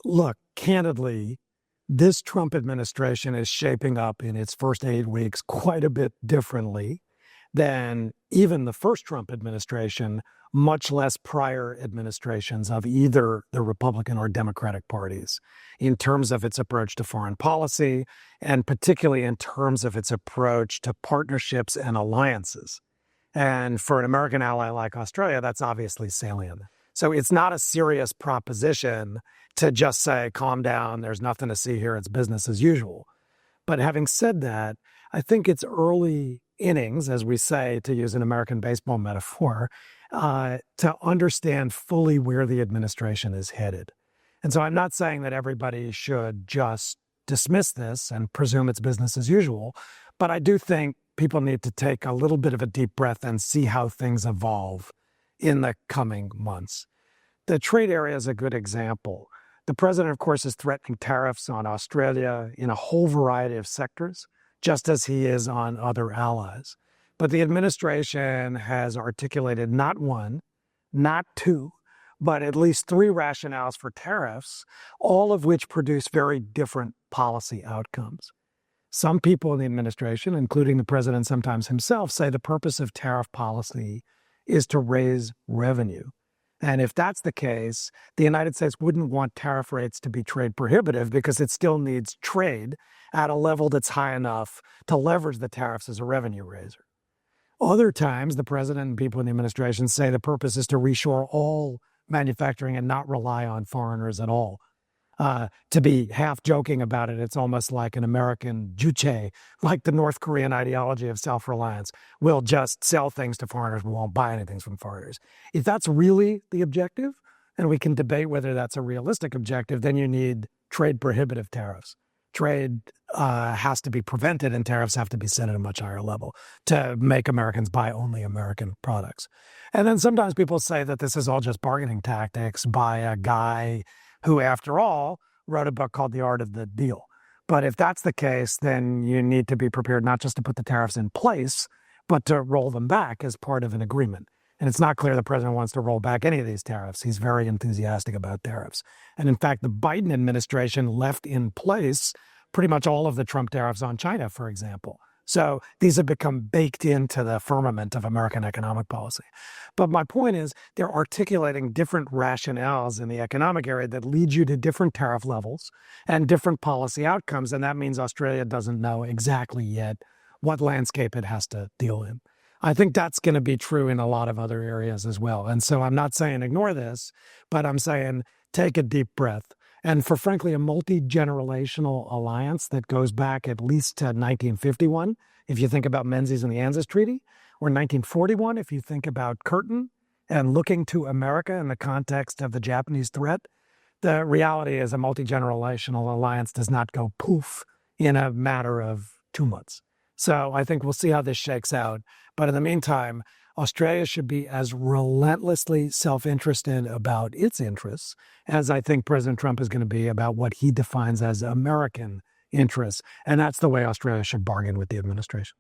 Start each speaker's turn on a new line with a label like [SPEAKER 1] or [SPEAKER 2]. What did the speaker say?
[SPEAKER 1] Look, candidly, this Trump administration is shaping up in its first 8 weeks quite a bit differently than even the first Trump administration, much less prior administrations of either the Republican or Democratic parties, in terms of its approach to foreign policy, and particularly in terms of its approach to partnerships and alliances. And for an American ally like Australia, that's obviously salient. So it's not a serious proposition to just say, calm down, there's nothing to see here, it's business as usual. But having said that, I think it's early innings, as we say, to use an American baseball metaphor, to understand fully where the administration is headed. And so I'm not saying that everybody should just dismiss this and presume it's business as usual, but I do think people need to take a little bit of a deep breath and see how things evolve in the coming months. The trade area is a good example. The president, of course, is threatening tariffs on Australia in a whole variety of sectors, just as he is on other allies. But the administration has articulated not one, not two, but at least three rationales for tariffs, all of which produce very different policy outcomes. Some people in the administration, including the president sometimes himself, say the purpose of tariff policy is to raise revenue. And if that's the case, the United States wouldn't want tariff rates to be trade prohibitive because it still needs trade at a level that's high enough to leverage the tariffs as a revenue raiser. Other times, the president and people in the administration say the purpose is to reshore all manufacturing and not rely on foreigners at all. To be half joking about it, it's almost like an American juche, like the North Korean ideology of self-reliance. We'll just sell things to foreigners, we won't buy anything from foreigners. If that's really the objective, and we can debate whether that's a realistic objective, then you need trade prohibitive tariffs. Trade has to be prevented and tariffs have to be set at a much higher level to make Americans buy only American products. And then sometimes people say that this is all just bargaining tactics by a guy who, after all, wrote a book called The Art of the Deal. But if that's the case, then you need to be prepared not just to put the tariffs in place, but to roll them back as part of an agreement. And it's not clear the president wants to roll back any of these tariffs. He's very enthusiastic about tariffs. And in fact, the Biden administration left in place pretty much all of the Trump tariffs on China, for example. So these have become baked into the firmament of American economic policy. But my point is they're articulating different rationales in the economic area that lead you to different tariff levels and different policy outcomes. And that means Australia doesn't know exactly yet what landscape it has to deal in. I think that's going to be true in a lot of other areas as well. And so I'm not saying ignore this, but I'm saying take a deep breath. And for, frankly, a multi-generational alliance that goes back at least to 1951, if you think about Menzies and the ANZUS Treaty, or 1941, if you think about Curtin and looking to America in the context of the Japanese threat, the reality is a multi-generational alliance does not go poof in a matter of 2 months. So I think we'll see how this shakes out. But in the meantime, Australia should be as relentlessly self-interested about its interests as I think President Trump is going to be about what he defines as American interests. And that's the way Australia should bargain with the administration.